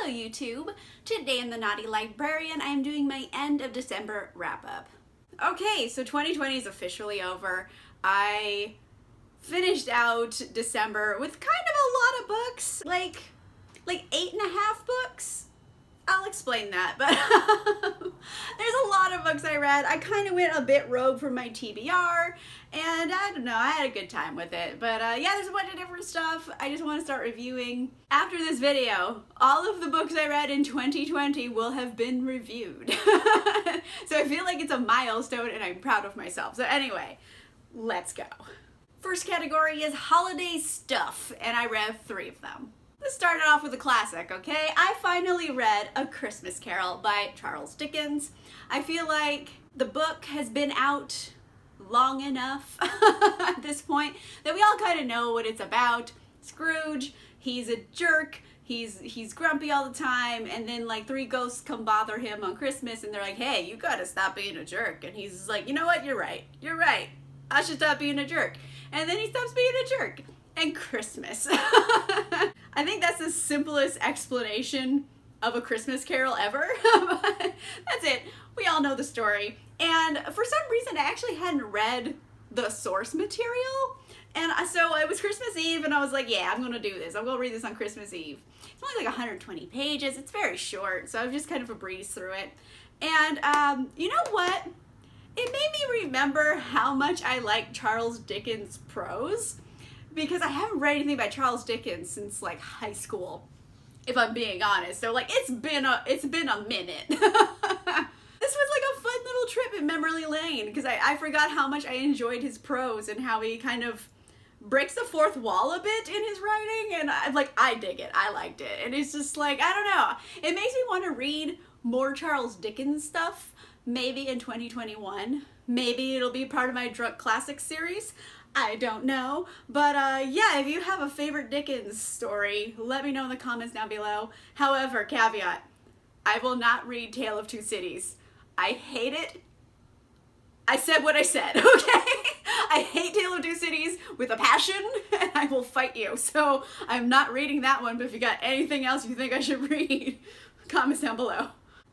YouTube. Today in the Naughty Librarian, I am doing my end of December wrap-up. Okay, so 2020 is officially over. I finished out December with kind of a lot of books, like 8.5 books. I'll explain that, but there's a lot of books I read. I kind of went a bit rogue from my TBR, and I don't know, I had a good time with it. But yeah, there's a bunch of different stuff I just want to start reviewing. After this video, all of the books I read in 2020 will have been reviewed. So I feel like it's a milestone and I'm proud of myself. So anyway, let's go. First category is holiday stuff, and I read 3 of them. Let's start it off with a classic, okay? I finally read A Christmas Carol by Charles Dickens. I feel like the book has been out long enough at this point that we all kind of know what it's about. Scrooge, he's a jerk, he's grumpy all the time, and then like 3 ghosts come bother him on Christmas and they're like, hey, you gotta stop being a jerk. And he's like, you know what, you're right, I should stop being a jerk. And then he stops being a jerk. And Christmas. I think that's the simplest explanation of A Christmas Carol ever. But that's it. We all know the story. And for some reason, I actually hadn't read the source material. And so it was Christmas Eve, and I was like, yeah, I'm going to do this. I'm going to read this on Christmas Eve. It's only like 120 pages. It's very short, so I've just kind of a breeze through it. And you know what? It made me remember how much I like Charles Dickens' prose. Because I haven't read anything by Charles Dickens since like high school, if I'm being honest. So like it's been a minute. This was like a fun little trip in memory lane because I forgot how much I enjoyed his prose and how he kind of breaks the fourth wall a bit in his writing, and I dig it. I liked it, and it's just like, I don't know. It makes me want to read more Charles Dickens stuff. Maybe in 2021. Maybe it'll be part of my Drunk Classics series. I don't know, but yeah, if you have a favorite Dickens story, let me know in the comments down below. However, caveat, I will not read Tale of Two Cities. I hate it. I said what I said, okay? I hate Tale of Two Cities with a passion, and I will fight you. So I'm not reading that one, but if you got anything else you think I should read, comments down below.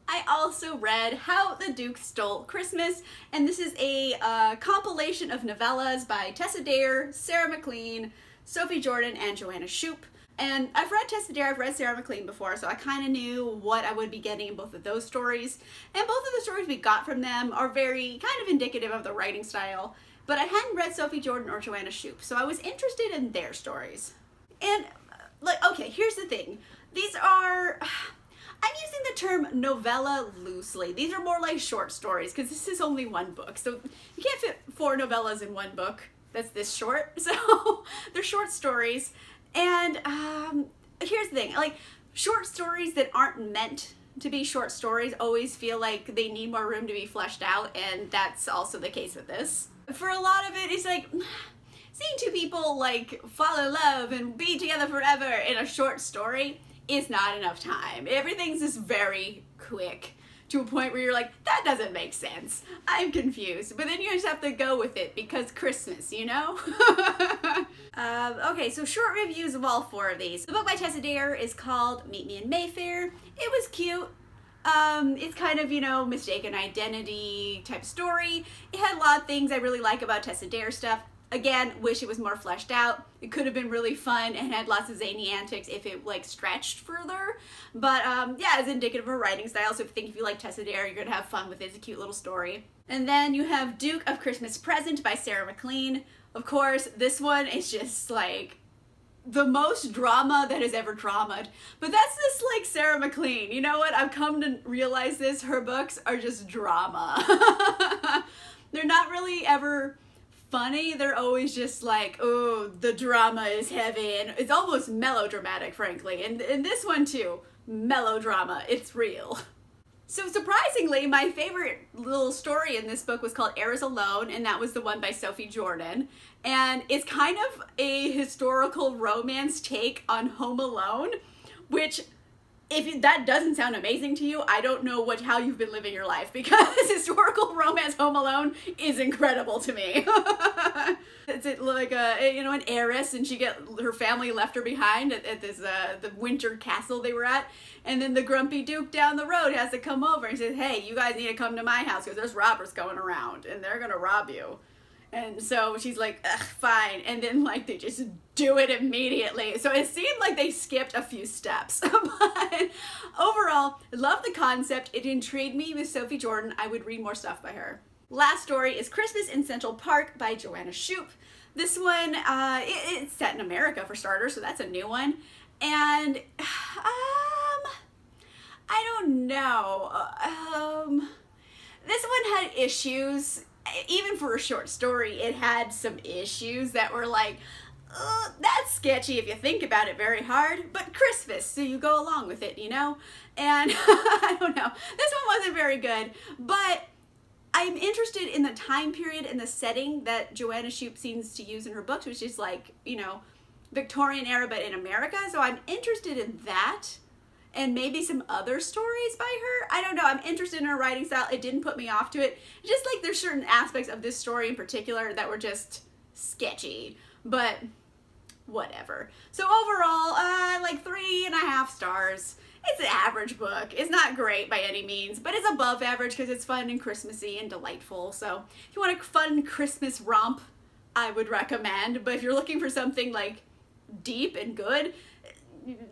I also read How the Duke Stole Christmas, and this is a compilation of novellas by Tessa, Sarah MacLean, Sophie Jordan, and Joanna Shupe. And I've read Tessa, I've read Sarah MacLean before, so I kind of knew what I would be getting in both of those stories. And both of the stories we got from them are very kind of indicative of the writing style, but I hadn't read Sophie Jordan or Joanna Shupe, so I was interested in their stories. And, like, okay, here's the thing. These are... I'm using the term novella loosely. These are more like short stories because this is only one book. So you can't fit 4 novellas in one book that's this short. So they're short stories. And here's the thing. Like, short stories that aren't meant to be short stories always feel like they need more room to be fleshed out. And that's also the case with this. For a lot of it, it's like... seeing 2 people like fall in love and be together forever in a short story is not enough time. Everything's just very quick to a point where you're like, that doesn't make sense. I'm confused. But then you just have to go with it because Christmas, you know? Okay, so short reviews of all 4 of these. The book by Tessa is called Meet Me in Mayfair. It was cute. It's kind of, you know, mistaken identity type story. It had a lot of things I really like about Tessa stuff. Again, wish it was more fleshed out. It could have been really fun and had lots of zany antics if it like stretched further. But yeah, it's indicative of her writing style. So if you like Tessa, you're gonna have fun with it. It's a cute little story. And then you have Duke of Christmas Present by Sarah MacLean. Of course, this one is just like the most drama that has ever dramaed. But that's just like Sarah MacLean. You know what? I've come to realize this. Her books are just drama. They're not really ever funny. They're always just like, oh, the drama is heavy, and it's almost melodramatic, frankly. And this one too, melodrama, it's real. So surprisingly, my favorite little story in this book was called Heirs Alone, and that was the one by Sophie Jordan. And it's kind of a historical romance take on Home Alone, which if that doesn't sound amazing to you, I don't know how you've been living your life, because historical romance Home Alone is incredible to me. It's like an heiress, and her family left her behind at this the winter castle they were at, and then the grumpy duke down the road has to come over and says, hey, you guys need to come to my house because there's robbers going around and they're gonna rob you. And so she's like, ugh, fine. And then like they just do it immediately. So it seemed like they skipped a few steps. But overall, love the concept. It intrigued me with Sophie Jordan. I would read more stuff by her. Last story is Christmas in Central Park by Joanna Shupe. This one, it's set in America for starters, so that's a new one. And I don't know. This one had issues. Even for a short story, it had some issues that were like, that's sketchy if you think about it very hard, but Christmas, so you go along with it, you know? And I don't know. This one wasn't very good, but I'm interested in the time period and the setting that Joanna Shupe seems to use in her books, which is like, you know, Victorian era, but in America. So I'm interested in that. And maybe some other stories by her. I don't know. I'm interested in her writing style. It didn't put me off to it. Just like there's certain aspects of this story in particular that were just sketchy. But whatever. So overall, like 3.5 stars. It's an average book. It's not great by any means, but it's above average because it's fun and Christmassy and delightful. So if you want a fun Christmas romp, I would recommend. But if you're looking for something like deep and good,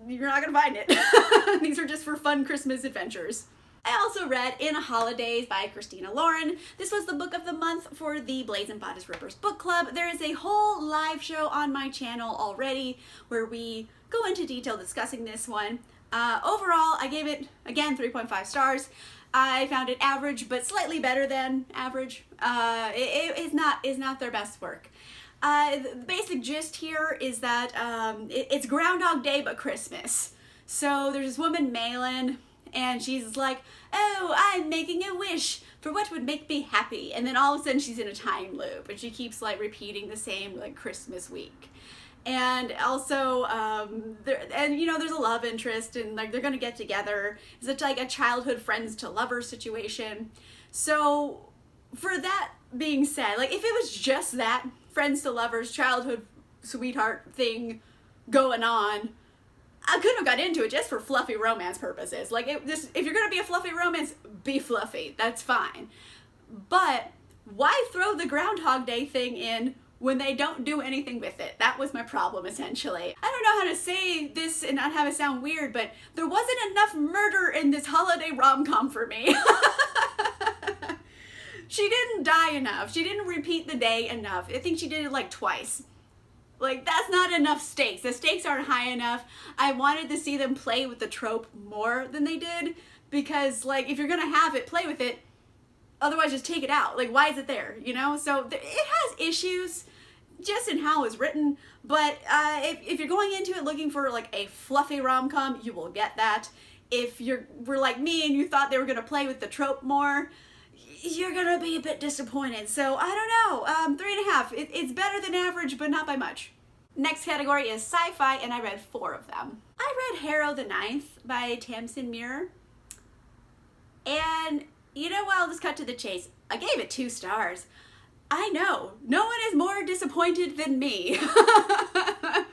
you're not gonna find it. These are just for fun Christmas adventures. I also read In Holidaze by Christina Lauren. This was the book of the month for the Blades and Bodice Rippers book club. There is a whole live show on my channel already where we go into detail discussing this one. Overall, I gave it, again, 3.5 stars. I found it average, but slightly better than average. It is not their best work. The basic gist here is that it's Groundhog Day but Christmas. So there's this woman, Malin, and she's like, oh, I'm making a wish for what would make me happy. And then all of a sudden she's in a time loop and she keeps like repeating the same like Christmas week. And also, there's a love interest and like they're gonna get together. It's like a childhood friends to lovers situation. So for that being said, like if it was just that, friends to lovers, childhood sweetheart thing going on, I couldn't have got into it just for fluffy romance purposes. Like, if you're gonna be a fluffy romance, be fluffy. That's fine. But why throw the Groundhog Day thing in when they don't do anything with it? That was my problem, essentially. I don't know how to say this and not have it sound weird, but there wasn't enough murder in this holiday rom-com for me. She didn't die enough. She didn't repeat the day enough. I think she did it like twice. Like, that's not enough stakes. The stakes aren't high enough. I wanted to see them play with the trope more than they did, because like if you're gonna have it, play with it. Otherwise just take it out. Like, why is it there, you know? So it has issues just in how it's written, but if you're going into it looking for like a fluffy rom-com, you will get that. If were like me and you thought they were gonna play with the trope more, you're gonna be a bit disappointed. So I don't know, 3.5. It's better than average, but not by much. Next category is sci-fi, and I read 4 of them. I read Harrow the Ninth by Tamsyn Muir. And you know what, I'll just cut to the chase. I gave it 2 stars. I know, no one is more disappointed than me.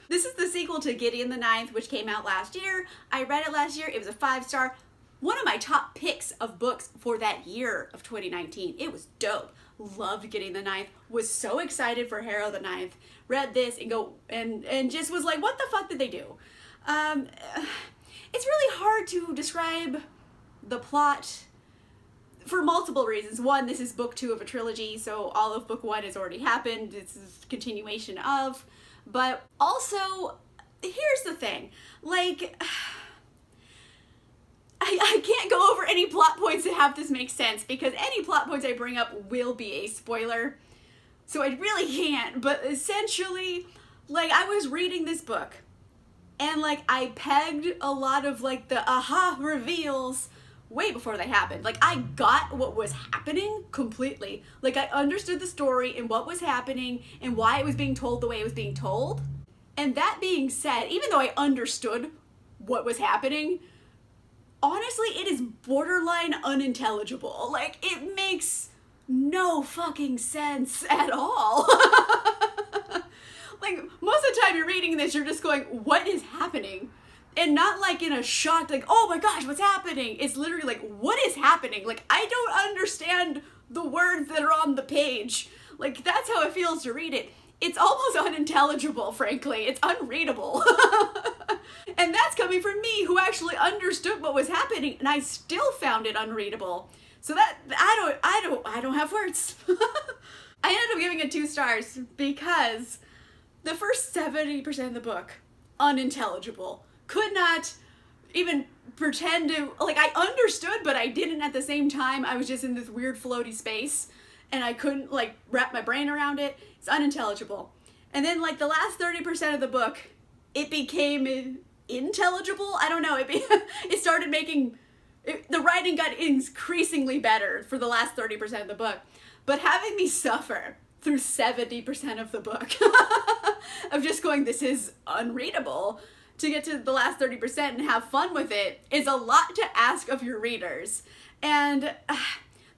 This is the sequel to Gideon the Ninth, which came out last year. I read it last year, it was a 5-star. One of my top picks of books for that year of 2019. It was dope. Loved Gideon the Ninth. Was so excited for Harrow the Ninth. Read this and just was like, what the fuck did they do? It's really hard to describe the plot for multiple reasons. One, this is book 2 of a trilogy, so all of book 1 has already happened. This is a continuation of. But also, here's the thing. Like, I can't go over any plot points to have this make sense, because any plot points I bring up will be a spoiler. So I really can't, but essentially, like, I was reading this book and like I pegged a lot of like the aha reveals way before they happened. Like, I got what was happening completely. Like, I understood the story and what was happening and why it was being told the way it was being told. And that being said, even though I understood what was happening, honestly, it is borderline unintelligible. Like, it makes no fucking sense at all. Like, most of the time you're reading this, you're just going, what is happening? And not like in a shock, like, oh my gosh, what's happening? It's literally like, what is happening? Like, I don't understand the words that are on the page. Like, that's how it feels to read it. It's almost unintelligible, frankly. It's unreadable. And that's coming from me, who actually understood what was happening, and I still found it unreadable. So that, I don't have words. I ended up giving it 2 stars because the first 70% of the book, unintelligible. Could not even pretend to, like, I understood, but I didn't at the same time. I was just in this weird floaty space, and I couldn't, like, wrap my brain around it. It's unintelligible. And then, like, the last 30% of the book, it became intelligible. I don't know. It started making, the writing got increasingly better for the last 30% of the book. But having me suffer through 70% of the book of just going, this is unreadable, to get to the last 30% and have fun with it is a lot to ask of your readers. And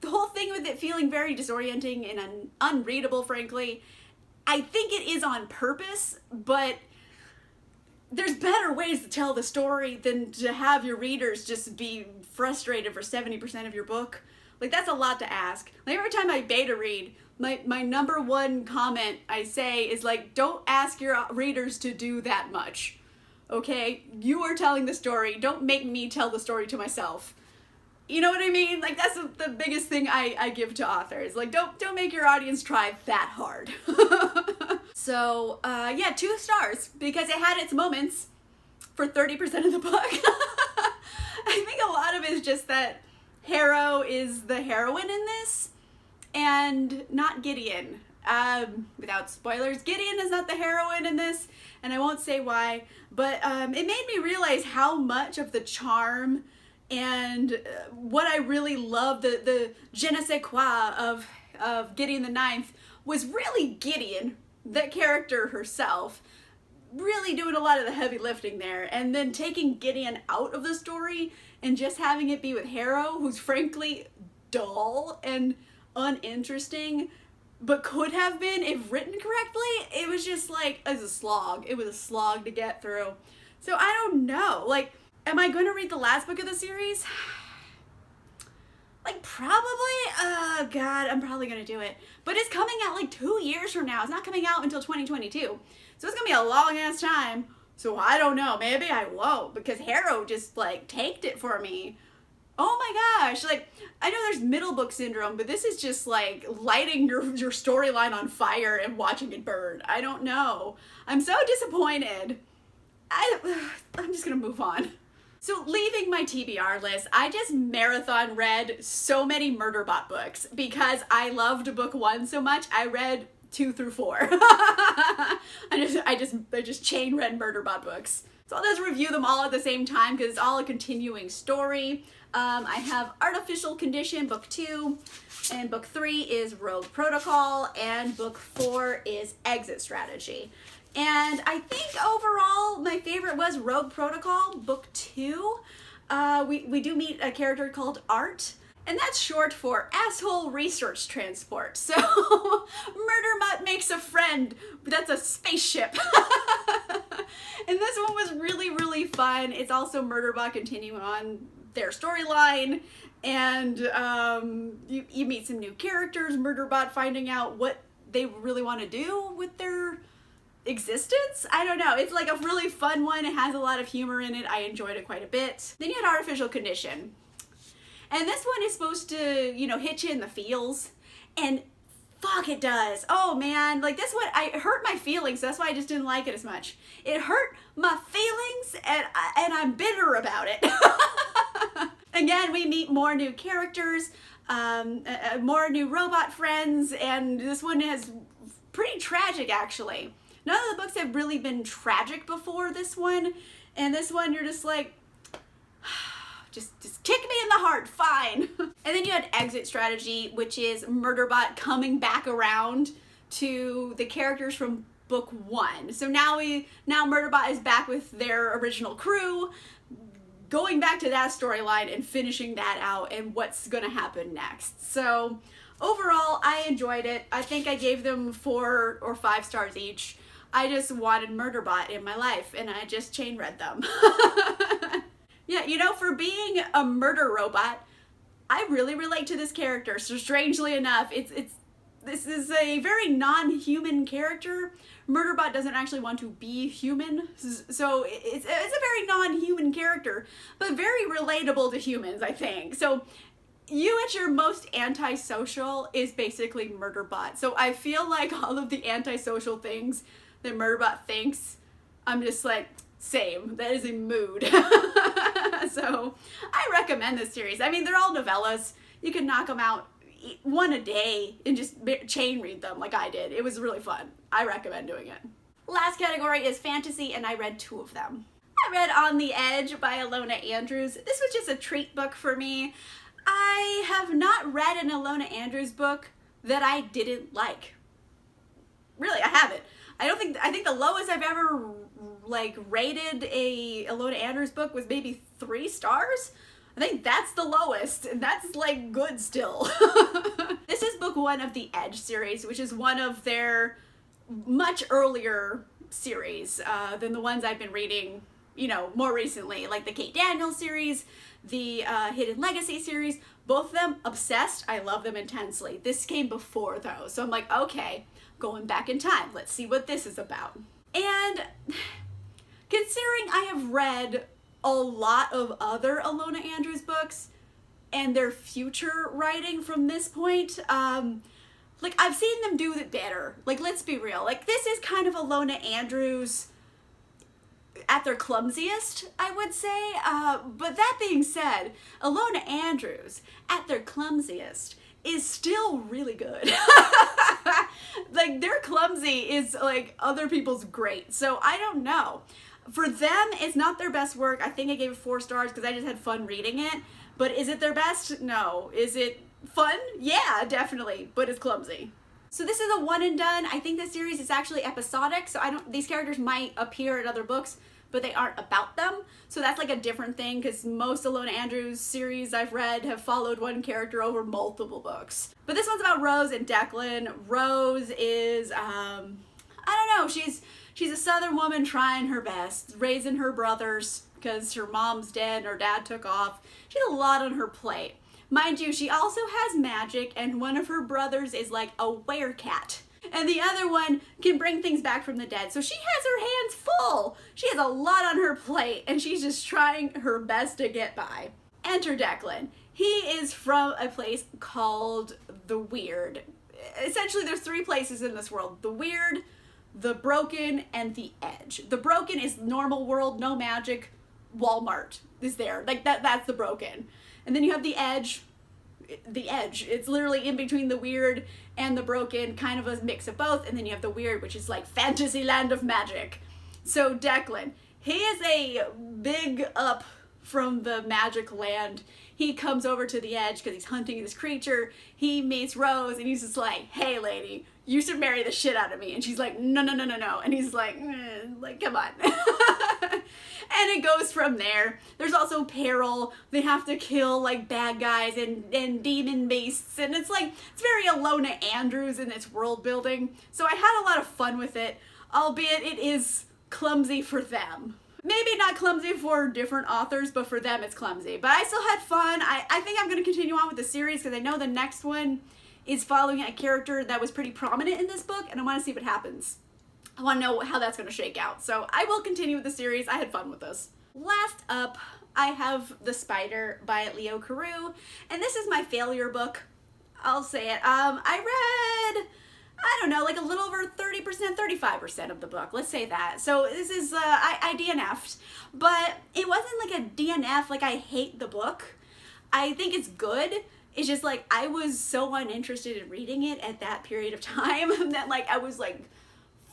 the whole thing with it feeling very disorienting and unreadable, frankly, I think it is on purpose, but there's better ways to tell the story than to have your readers just be frustrated for 70% of your book. Like, that's a lot to ask. Like, every time I beta read, my number one comment I say is, like, don't ask your readers to do that much. Okay? You are telling the story. Don't make me tell the story to myself. You know what I mean? Like, that's the biggest thing I give to authors. Like, don't make your audience try that hard. So, yeah, 2 stars, because it had its moments for 30% of the book. I think a lot of it is just that Harrow is the heroine in this, and not Gideon. Without spoilers, Gideon is not the heroine in this, and I won't say why, but it made me realize how much of the charm and what I really loved, the je ne sais quoi of Gideon the Ninth, was really Gideon, the character herself, really doing a lot of the heavy lifting there, and then taking Gideon out of the story and just having it be with Harrow, who's frankly dull and uninteresting, but could have been if written correctly. It was just like, it was a slog. It was a slog to get through. So I don't know, like, am I going to read the last book of the series? Like, probably. Oh, God, I'm probably going to do it. But it's coming out like 2 years from now. It's not coming out until 2022. So it's going to be a long-ass time. So I don't know. Maybe I won't, because Harrow just, like, taked it for me. Oh my gosh. Like, I know there's middle book syndrome, but this is just, like, lighting your storyline on fire and watching it burn. I don't know. I'm so disappointed. I'm just going to move on. So leaving my TBR list, I just marathon read so many Murderbot books because I loved book 1 so much. I read 2 through 4. I just chain read Murderbot books. So I'll just review them all at the same time because it's all a continuing story. I have Artificial Condition, book 2, and book 3 is Rogue Protocol, and book 4 is Exit Strategy. And I think overall my favorite was Rogue Protocol, book 2. We do meet a character called Art, and that's short for Asshole Research Transport. So Murderbot makes a friend, but that's a spaceship. And this one was really, really fun. It's also Murderbot continuing on their storyline, and you meet some new characters, Murderbot finding out what they really want to do with their existence. I don't know. It's like a really fun one. It has a lot of humor in it. I enjoyed it quite a bit. Then you had Artificial Condition. And this one is supposed to, you know, hit you in the feels. And fuck, it does. Oh man, like this one, it hurt my feelings. That's why I just didn't like it as much. It hurt my feelings, and I'm bitter about it. Again, we meet more new characters, more new robot friends, and this one is pretty tragic, actually. None of the books have really been tragic before this one, and this one you're just like, just kick me in the heart, fine. And then you had Exit Strategy, which is Murderbot coming back around to the characters from book 1. So now Murderbot is back with their original crew, going back to that storyline and finishing that out and what's gonna happen next. So overall, I enjoyed it. I think I gave them 4 or 5 stars each. I just wanted Murderbot in my life, and I just chain read them. Yeah, you know, for being a murder robot, I really relate to this character. So strangely enough, this is a very non-human character. Murderbot doesn't actually want to be human, so it's a very non-human character, but very relatable to humans, I think. So you at your most antisocial is basically Murderbot. So I feel like all of the antisocial things that Murderbot thinks, I'm just like, same. That is a mood. So I recommend this series. I mean, they're all novellas. You can knock them out one a day and just chain read them like I did. It was really fun. I recommend doing it. Last category is fantasy, and I read 2 of them. I read On the Edge by Ilona Andrews. This was just a treat book for me. I have not read an Ilona Andrews book that I didn't like. Really, I haven't. I think the lowest I've ever like rated a Ilona Andrews book was maybe 3 stars. I think that's the lowest, and that's like good still. This is book 1 of the Edge series, which is one of their much earlier series than the ones I've been reading, you know, more recently, like the Kate Daniels series, the Hidden Legacy series. Both of them, obsessed. I love them intensely. This came before though, so I'm like, okay, going back in time. Let's see what this is about. And considering I have read a lot of other Ilona Andrews books and their future writing from this point, like I've seen them do it better. Like, let's be real. Like, this is kind of Ilona Andrews at their clumsiest, I would say. But that being said, Ilona Andrews at their clumsiest is still really good. Like, their clumsy is like other people's great. So I don't know. For them, it's not their best work. I think I gave it 4 stars because I just had fun reading it. But is it their best? No. Is it fun? Yeah, definitely. But it's clumsy. So this is a one and done. I think this series is actually episodic. So these characters might appear in other books, but they aren't about them. So that's like a different thing, because most Ilona Andrews series I've read have followed one character over multiple books. But this one's about Rose and Declan. Rose is, I don't know, she's a Southern woman trying her best, raising her brothers because her mom's dead and her dad took off. She has a lot on her plate. Mind you, she also has magic, and one of her brothers is like a werecat. And the other one can bring things back from the dead. So she has her hands full. She has a lot on her plate, and she's just trying her best to get by. Enter Declan. He is from a place called the Weird. Essentially, there's 3 places in this world. The Weird, the Broken, and the Edge. The Broken is normal world, no magic. Walmart is there. Like, that's the Broken. And then you have the Edge. The Edge. It's literally in between the Weird and the Broken, kind of a mix of both. And then you have the Weird, which is like fantasy land of magic. So Declan, he is a big up from the magic land. He comes over to the Edge because he's hunting this creature. He meets Rose, and he's just like, hey lady, you should marry the shit out of me. And she's like, no. And he's like, come on. And it goes from there. There's also peril. They have to kill like bad guys and demon beasts. And it's like, it's very Ilona Andrews in its world building. So I had a lot of fun with it, albeit it is clumsy for them. Maybe not clumsy for different authors, but for them it's clumsy. But I still had fun. I think I'm going to continue on with the series because I know the next one is following a character that was pretty prominent in this book, and I want to see what happens. I want to know how that's going to shake out. So I will continue with the series. I had fun with this. Last up, I have The Spider by Leo Carew, and this is my failure book. I'll say it. I read, I don't know, like a little over 30%, 35% of the book. Let's say that. So this is, I DNF'd, but it wasn't like a DNF, like I hate the book. I think it's good. It's just like I was so uninterested in reading it at that period of time that like I was like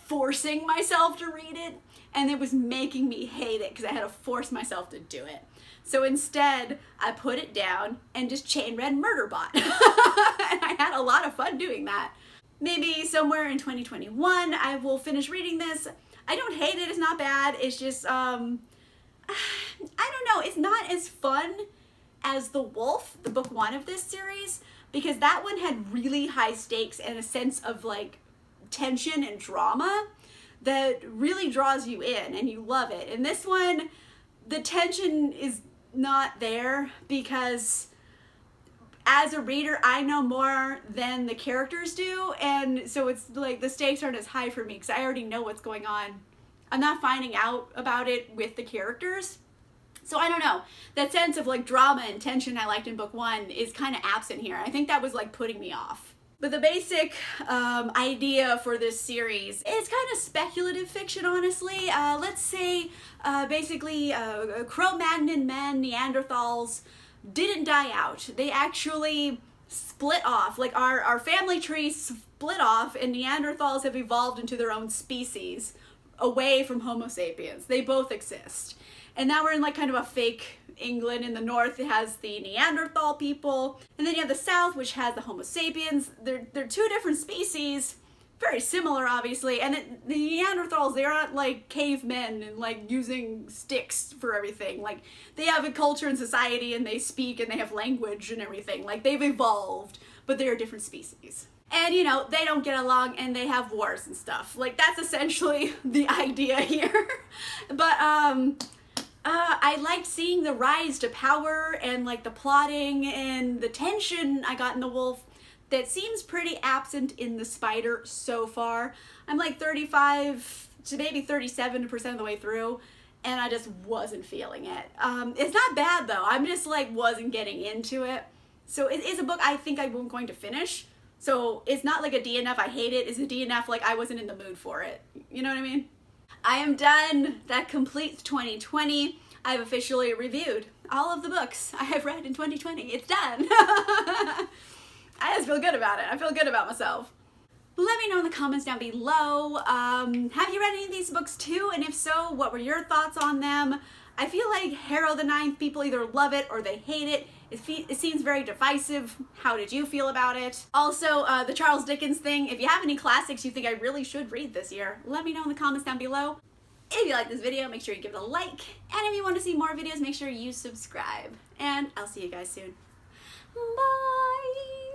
forcing myself to read it, and it was making me hate it because I had to force myself to do it. So instead, I put it down and just chain read Murderbot. And I had a lot of fun doing that. Maybe somewhere in 2021, I will finish reading this. I don't hate it, it's not bad. It's just, I I don't know, it's not as fun as The Wolf, the book 1 of this series, because that one had really high stakes and a sense of like tension and drama that really draws you in and you love it. And this one, the tension is not there because as a reader, I know more than the characters do, and so it's like the stakes aren't as high for me because I already know what's going on. I'm not finding out about it with the characters. So I don't know, that sense of like drama and tension I liked in book 1 is kind of absent here. I think that was like putting me off. But the basic idea for this series is kind of speculative fiction, honestly. Let's say basically Cro-Magnon men, Neanderthals, didn't die out. They actually split off. Like our family tree split off and Neanderthals have evolved into their own species away from Homo sapiens. They both exist. And now we're in like kind of a fake England. In the north it has the Neanderthal people, and then you have the south which has the Homo sapiens. They're two different species, very similar obviously, and the Neanderthals, they aren't like cavemen and like using sticks for everything. Like they have a culture and society and they speak and they have language and everything. Like they've evolved, but they're a different species. And you know, they don't get along and they have wars and stuff. Like that's essentially the idea here. But I liked seeing the rise to power and like the plotting and the tension I got in The Wolf that seems pretty absent in The Spider so far. I'm like 35 to maybe 37% of the way through and I just wasn't feeling it. It's not bad though, I'm just like wasn't getting into it. So it is a book I think I'm going to finish. So it's not like a DNF I hate it, it's a DNF like I wasn't in the mood for it. You know what I mean? I am done. That completes 2020. I've officially reviewed all of the books I have read in 2020. It's done. I just feel good about it. I feel good about myself. Let me know in the comments down below. Have you read any of these books too? And if so, what were your thoughts on them? I feel like Harrow the Ninth, people either love it or they hate it. It seems very divisive. How did you feel about it? Also, the Charles Dickens thing. If you have any classics you think I really should read this year, let me know in the comments down below. If you like this video, make sure you give it a like. And if you want to see more videos, make sure you subscribe. And I'll see you guys soon. Bye!